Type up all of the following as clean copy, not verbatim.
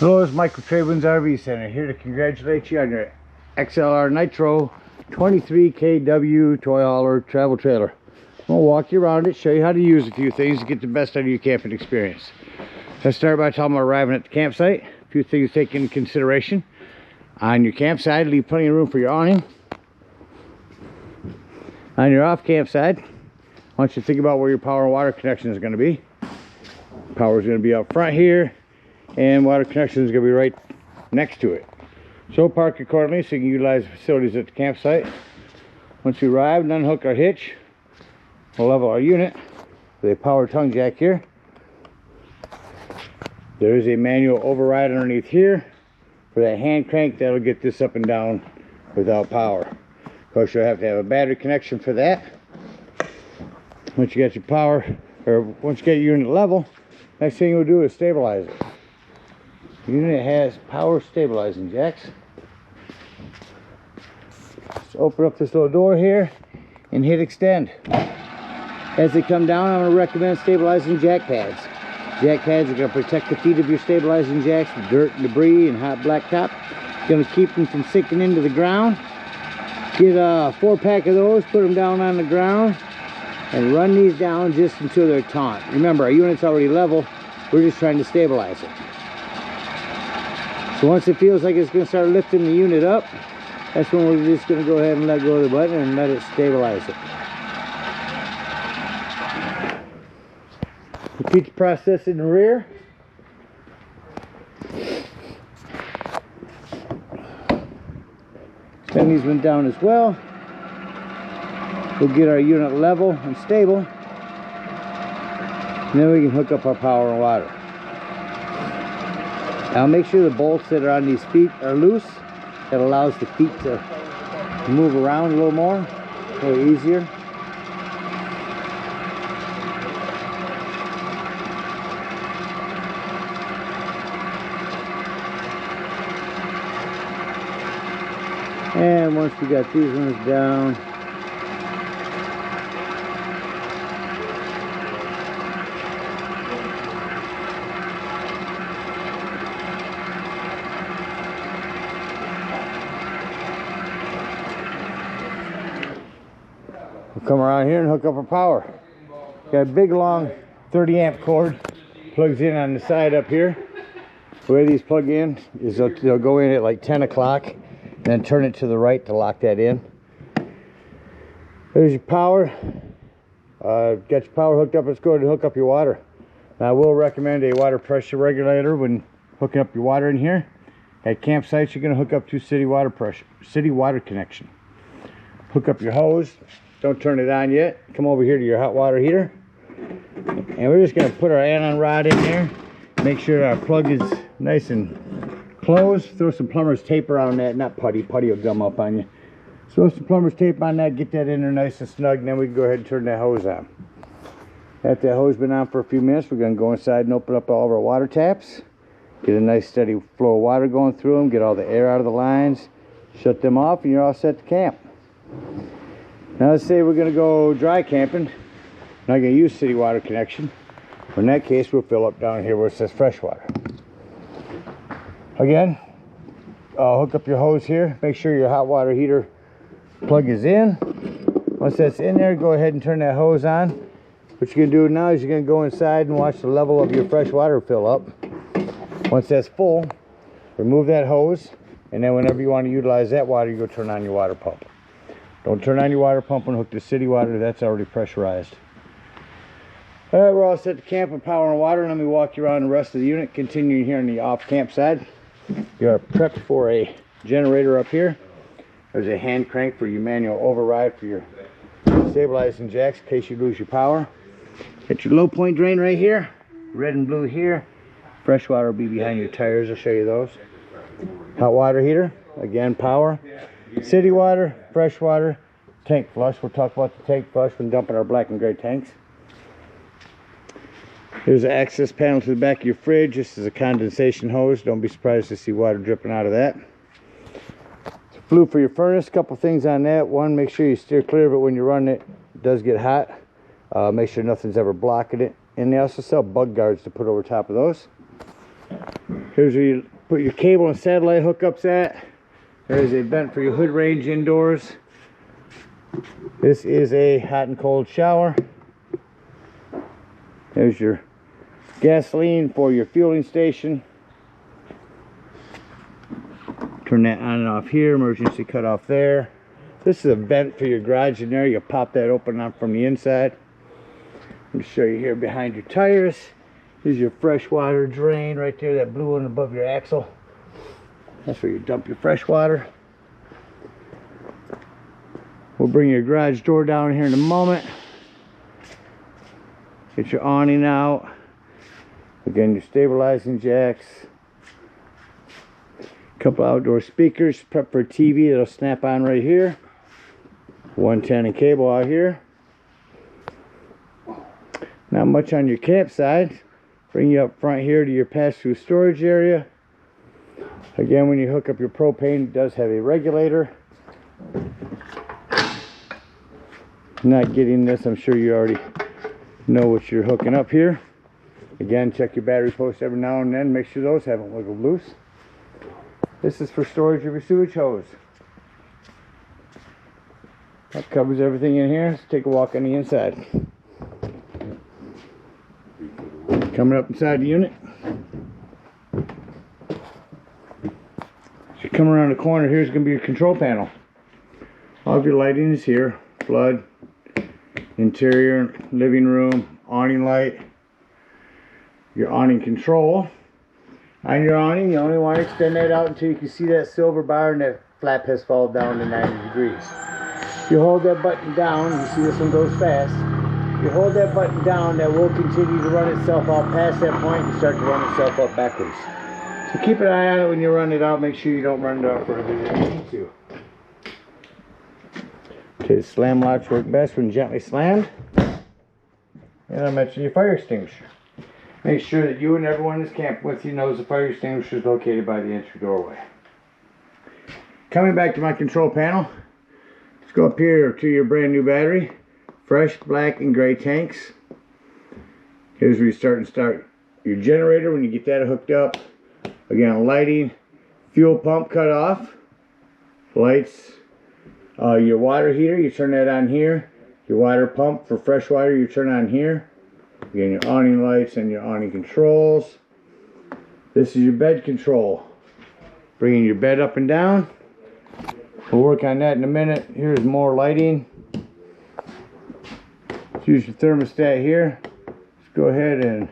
Hello, it's Mike with TradeWinds RV Center, here to congratulate you on your XLR Nitro 23 kW toy hauler travel trailer. I'm going to walk you around it, show you how to use a few things to get the best out of your camping experience. Let's start by talking about arriving at the campsite. A few things to take into consideration. On your campsite, leave plenty of room for your awning. On your off campsite, I want you to think about where your power and water connection is going to be. Power is going to be up front here, and water connection is going to be right next to it. So park accordingly so you can utilize the facilities at the campsite. Once we arrive and unhook our hitch, we'll level our unit with a power tongue jack here. There is a manual override underneath here for that hand crank that'll get this up and down without power. Of course, you'll have to have a battery connection for that. Once you got your power, or once you get your unit level, next thing you'll do is stabilize it. The unit has power stabilizing jacks. Just open up this little door here and hit extend. As they come down, I'm going to recommend stabilizing jack pads. Jack pads are going to protect the feet of your stabilizing jacks from dirt and debris and hot blacktop. It's going to keep them from sinking into the ground. Get a 4-pack of those, put them down on the ground, and run these down just until they're taut. Remember, our unit's already level. We're just trying to stabilize it. So once it feels like it's going to start lifting the unit up, that's when we're just going to go ahead and let go of the button and let it stabilize it. Repeat the process in the rear. Extend these ones down as well. We'll get our unit level and stable. And then we can hook up our power and water. Now make sure the bolts that are on these feet are loose. That allows the feet to move around a little more, a little easier. And once we got these ones down, we'll come around here and hook up our power. Got a big long 30 amp cord, plugs in on the side up here. The way these plug in is they'll go in at like 10 o'clock and then turn it to the right to lock that in. There's your power. Got your power hooked up. Let's go ahead and hook up your water. Now, I will recommend a water pressure regulator when hooking up your water in here. At campsites, you're going to hook up to city water connection. Hook up your hose. Don't turn it on yet. Come over here to your hot water heater. And we're just going to put our anon rod in there. Make sure our plug is nice and closed. Throw some plumber's tape around that. Not putty. Putty will gum up on you. Throw some plumber's tape on that. Get that in there nice and snug. And then we can go ahead and turn that hose on. After that hose been on for a few minutes, we're going to go inside and open up all of our water taps. Get a nice steady flow of water going through them. Get all the air out of the lines. Shut them off and you're all set to camp. Now let's say we're going to go dry camping. Not going to use city water connection. In that case, we'll fill up down here where it says freshwater. Again, hook up your hose here. Make sure your hot water heater plug is in. Once that's in there, go ahead and turn that hose on. What you're going to do now is you're going to go inside and watch the level of your fresh water fill up. Once that's full, remove that hose, and then whenever you want to utilize that water, you go turn on your water pump. Don't turn on your water pump and hook to city water. That's already pressurized. All right, we're all set to camp with power and water. Let me walk you around the rest of the unit. Continuing here on the off camp side. You are prepped for a generator up here. There's a hand crank for your manual override for your stabilizing jacks in case you lose your power. Got your low point drain right here. Red and blue here. Fresh water will be behind your tires. I'll show you those. Hot water heater. Again, power. City water, fresh water, tank flush. We'll talk about the tank flush when dumping our black and gray tanks. Here's an access panel to the back of your fridge. This is a condensation hose. Don't be surprised to see water dripping out of that. Flue for your furnace. Couple things on that. One, make sure you steer clear of it when you're running it. It does get hot. Make sure nothing's ever blocking it. And they also sell bug guards to put over top of those. Here's where you put your cable and satellite hookups at. There's a vent for your hood range indoors. This is a hot and cold shower. There's your gasoline for your fueling station. Turn that on and off here, emergency cutoff there. This is a vent for your garage in there. You'll pop that open up from the inside. Let me show you here behind your tires. Here's your fresh water drain right there, that blue one above your axle. That's where you dump your fresh water. We'll bring your garage door down here in a moment. Get your awning out. Again, your stabilizing jacks. Couple outdoor speakers, prep for a TV that'll snap on right here. 110 and cable out here. Not much on your campsite. Bring you up front here to your pass-through storage area. Again, when you hook up your propane, it does have a regulator. Not getting this, I'm sure you already know what you're hooking up here. Again, check your battery posts every now and then. Make sure those haven't wiggled loose. This is for storage of your sewage hose. That covers everything in here. Let's take a walk on the inside. Coming up inside the unit. As you come around the corner, here's going to be your control panel. All of your lighting is here. Flood, interior, living room, awning light, your awning control. On your awning, you only want to extend that out until you can see that silver bar and that flap has fallen down to 90 degrees. If you hold that button down, you see this one goes fast. If you hold that button down, that will continue to run itself out past that point and start to run itself up backwards. So keep an eye on it when you run it out. Make sure you don't run it out further than you need to. Okay, the slam locks work best when gently slammed. And I mentioned your fire extinguisher. Make sure that you and everyone that's camping with you knows the fire extinguisher is located by the entry doorway. Coming back to my control panel, let's go up here to your brand new battery. Fresh black and gray tanks. Here's where you start your generator when you get that hooked up. Again, lighting, fuel pump cut off, lights, your water heater, you turn that on here. Your water pump for fresh water, you turn on here. Again, your awning lights and your awning controls. This is your bed control. Bringing your bed up and down. We'll work on that in a minute. Here's more lighting. Let's use your thermostat here. Let's go ahead and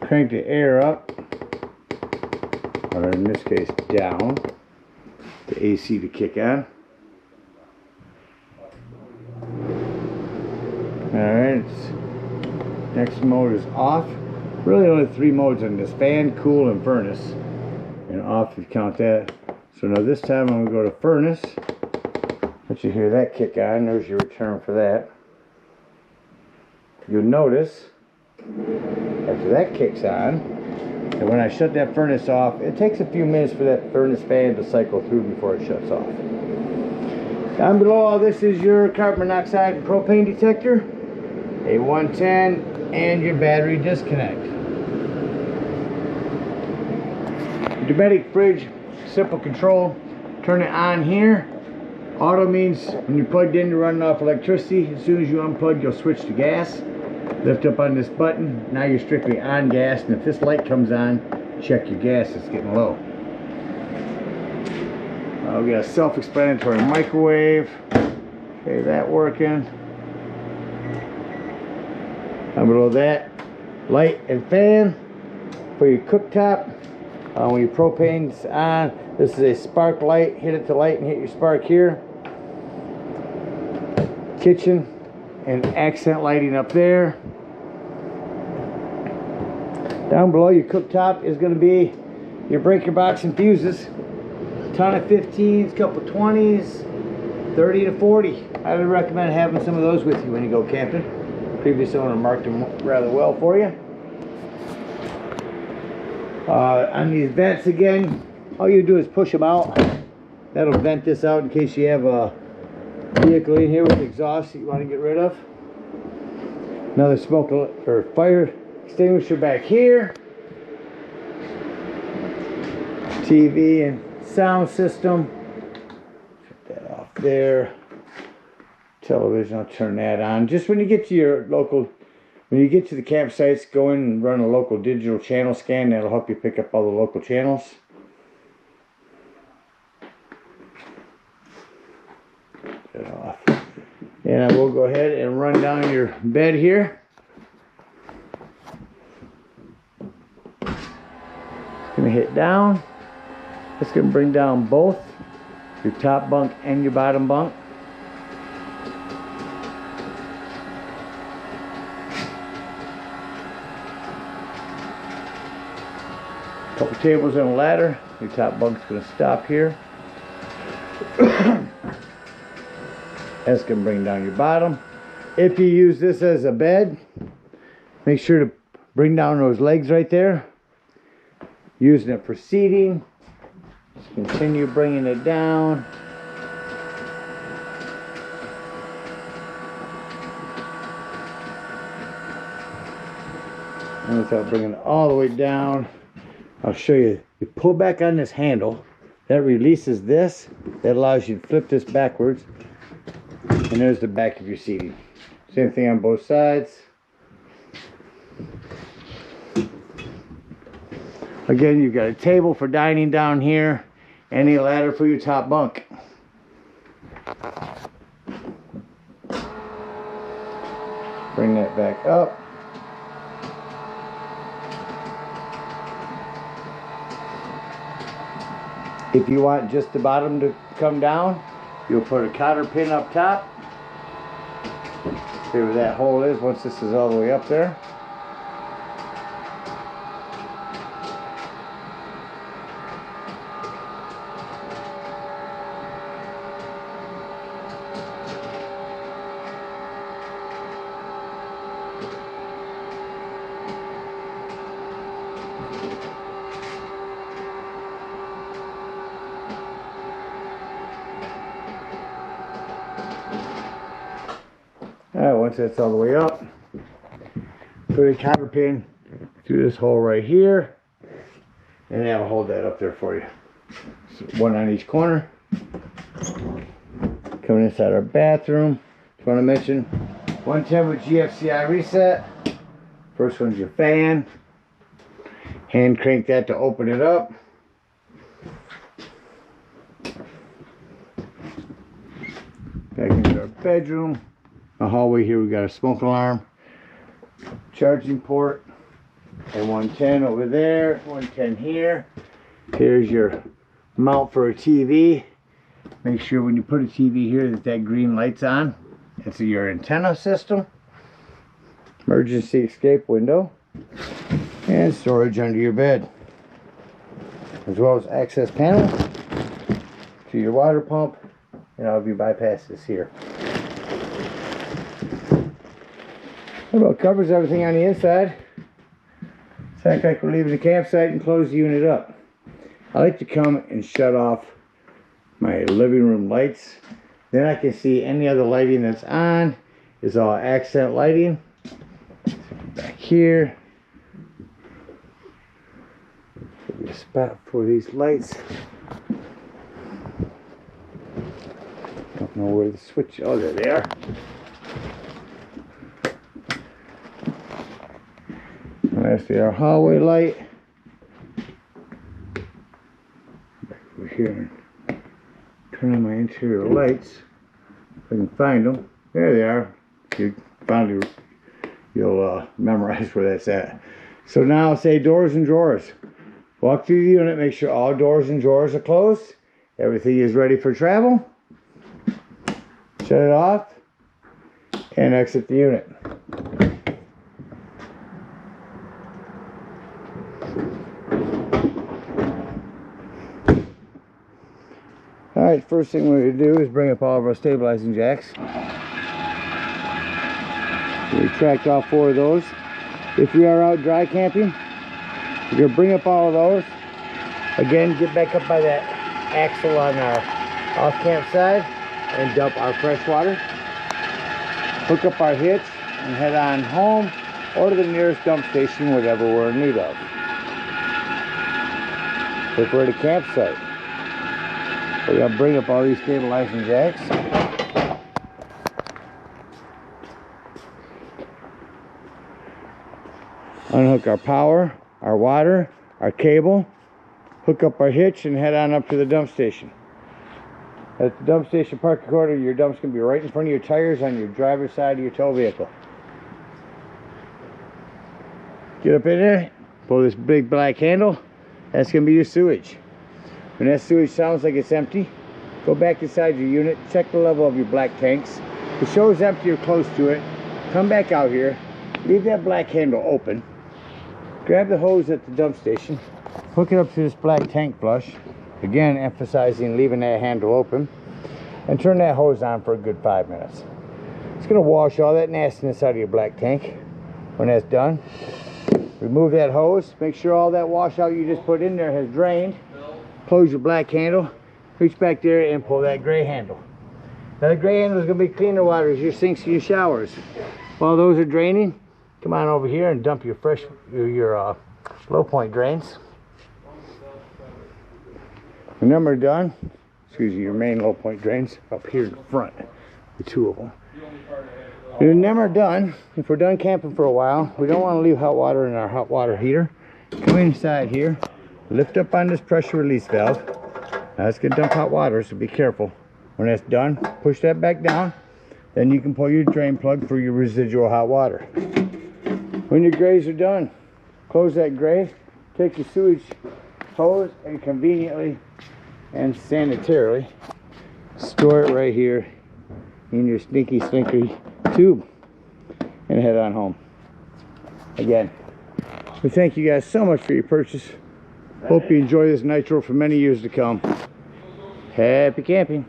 crank the air up. Or in this case, down. The AC to kick on. Alright. Next mode is off. Really only 3 modes on this: fan, cool, and furnace. And off if you count that. So now this time I'm going to go to furnace. Let you hear that kick on. There's your return for that. You'll notice after that kicks on that when I shut that furnace off, it takes a few minutes for that furnace fan to cycle through before it shuts off. Down below all this is your carbon monoxide and propane detector, a 110, and your battery disconnect. Dometic fridge, simple control. Turn it on here. Auto means when you're plugged in, you're running off electricity. As soon as you unplug, you'll switch to gas. Lift up on this button. Now you're strictly on gas, and if this light comes on, check your gas, it's getting low. We got a self-explanatory microwave. Okay, that working. Down below that, light and fan for your cooktop. When your propane's on, this is a spark light. Hit it to light and hit your spark here. Kitchen and accent lighting up there. Down below your cooktop is going to be your breaker box and fuses. A ton of 15s, couple 20s, 30 to 40. I would recommend having some of those with you when you go camping. Previous owner marked them rather well for you. On these vents again, all you do is push them out. That'll vent this out in case you have a vehicle in here with exhaust that you want to get rid of. Another smoke or fire extinguisher back here. TV and sound system. Shut that off there. Television, I'll turn that on. Just when you get to your local, when you get to the campsites, go in and run a local digital channel scan. That'll help you pick up all the local channels. Shut it off. And I will go ahead and run down your bed here. It's going to hit down. It's going to bring down both your top bunk and your bottom bunk. Couple tables and a ladder. Your top bunk's going to stop here. That's going to bring down your bottom. If you use this as a bed, make sure to bring down those legs right there. Using it for seating. Just continue bringing it down. And without bringing it all the way down, I'll show you. You pull back on this handle. That releases this. That allows you to flip this backwards. And there's the back of your seating. Same thing on both sides. Again, you've got a table for dining down here. And a ladder for your top bunk. Bring that back up. If you want just the bottom to come down, you'll put a cotter pin up top. See where that hole is once this is all the way up there. Alright, once that's all the way up, put a cotter pin through this hole right here, and that'll hold that up there for you. So one on each corner. Coming inside our bathroom, just want to mention 110 with GFCI reset. First one's your fan. Hand crank that to open it up. Back into our bedroom. The hallway here, we got a smoke alarm, charging port, and 110 over there, 110 here. Here's your mount for a TV. Make sure when you put a TV here that green light's on. It's your antenna system, emergency escape window, and storage under your bed, as well as access panel to your water pump, and I'll be bypass this here. That about covers everything on the inside. It's like we're leaving the campsite and close the unit up. I like to come and shut off my living room lights. Then I can see any other lighting that's on is all accent lighting. Back here. Give me a spot for these lights. Don't know where the switch. Oh, there they are. That's our hallway light. Back over here and turn on my interior lights if I can find them. There they are. You'll memorize where that's at. So now say doors and drawers. Walk through the unit, make sure all doors and drawers are closed. Everything is ready for travel. Shut it off and exit the unit. Alright, first thing we're going to do is bring up all of our stabilizing jacks. We retract all 4 of those. If we are out dry camping, we're going to bring up all of those. Again, get back up by that axle on our off-camp side and dump our fresh water. Hook up our hitch and head on home or to the nearest dump station, whatever we're in need of. if we're at a campsite. We're going to bring up all these stabilizing jacks. Unhook our power, our water, our cable, hook up our hitch, and head on up to the dump station. At the dump station parking corner, your dump's going to be right in front of your tires on your driver's side of your tow vehicle. Get up in there, pull this big black handle. That's going to be your sewage. When that sewage sounds like it's empty, go back inside your unit, check the level of your black tanks. If it shows empty or close to it, come back out here, leave that black handle open, grab the hose at the dump station, hook it up to this black tank flush, again emphasizing leaving that handle open, and turn that hose on for a good 5 minutes. It's going to wash all that nastiness out of your black tank. When that's done, remove that hose, make sure all that washout you just put in there has drained. Close your black handle, reach back there and pull that gray handle. Now the gray handle is going to be cleaner water as your sinks and your showers. While those are draining, come on over here and dump your low point drains. When them are done, excuse me, your main low point drains up here in the front, the two of them. When them are done, if we're done camping for a while, we don't want to leave hot water in our hot water heater. Come inside here, lift up on this pressure release valve. Now it's going to dump hot water, so be careful. When that's done, push that back down. Then you can pull your drain plug for your residual hot water. When your grays are done, close that gray, take your sewage hose, and conveniently and sanitarily store it right here in your stinky slinky tube and head on home. Again, we thank you guys so much for your purchase. Hope you enjoy this Nitro for many years to come. Happy camping.